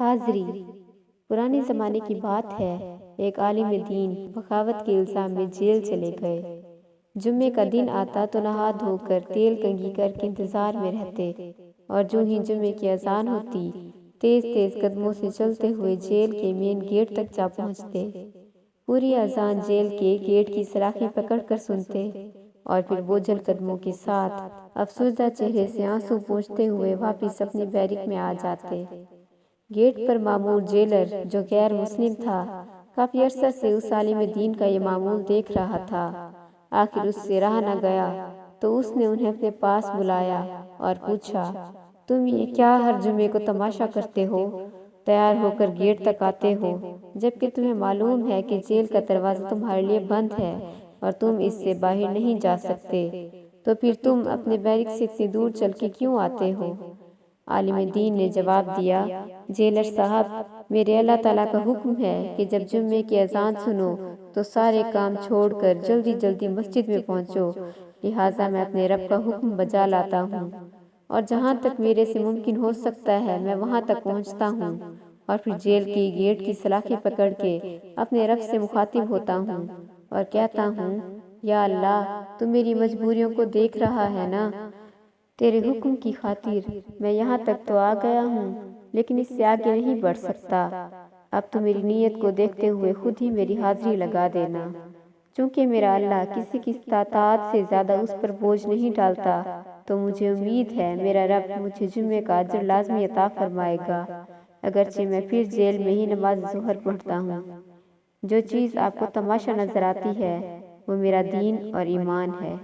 حاضری۔ پرانے زمانے کی بات ہے، ایک عالم دین بغاوت کے الزام میں جیل چلے گئے۔ جمعے کا دن آتا تو نہا دھو کر تیل کنگھی کر کے انتظار میں رہتے، اور جو ہی جمعے کی اذان ہوتی تیز تیز قدموں سے چلتے ہوئے جیل کے مین گیٹ تک جا پہنچتے۔ پوری اذان جیل کے گیٹ کی سلاخیں پکڑ کر سنتے، اور پھر بوجھل قدموں کے ساتھ افسردہ چہرے سے آنسو پونچھتے ہوئے واپس اپنے بیرک میں آ جاتے۔ گیٹ پر مامور جیلر، جو غیر مسلم تھا، کافی عرصہ سے اس عالم دین کا یہ معمول دیکھ رہا تھا۔ آخر اس سے رہا نہ گیا تو اس نے انہیں اپنے پاس بلایا اور پوچھا، تم یہ کیا ہر جمعے کو تماشا کرتے ہو؟ تیار ہو کر گیٹ تک آتے ہو، جبکہ تمہیں معلوم ہے کہ جیل کا دروازہ تمہارے لیے بند ہے اور تم اس سے باہر نہیں جا سکتے، تو پھر تم اپنے بیرک سے اتنی دور چل کے کیوں آتے ہو؟ عالم دین نے جواب دیا، جیلر صاحب، میرے اللہ تعالیٰ کا حکم ہے کہ جب جمعے کی اذان سنو تو سارے کام چھوڑ کر جلدی جلدی مسجد میں پہنچو، لہٰذا میں اپنے رب کا حکم بجا لاتا ہوں، اور جہاں تک میرے سے ممکن ہو سکتا ہے میں وہاں تک پہنچتا ہوں، اور پھر جیل کی گیٹ کی سلاخیں پکڑ کے اپنے رب سے مخاطب ہوتا ہوں اور کہتا ہوں، یا اللہ، تو میری مجبوریوں کو دیکھ رہا ہے نا؟ تیرے حکم کی خاطر میں یہاں تک تو آ گیا ہوں، لیکن اس سے آگے نہیں بڑھ سکتا۔ اب تو میری نیت کو دیکھتے ہوئے خود ہی میری حاضری لگا دینا۔ چونکہ میرا اللہ کسی کی استطاعت سے زیادہ اس پر بوجھ نہیں ڈالتا، تو مجھے امید ہے میرا رب مجھے جمعے کا اجر لازمی عطا فرمائے گا، اگرچہ میں پھر جیل میں ہی نماز ظہر پڑھتا ہوں۔ جو چیز آپ کو تماشا نظر آتی ہے وہ میرا دین اور ایمان ہے۔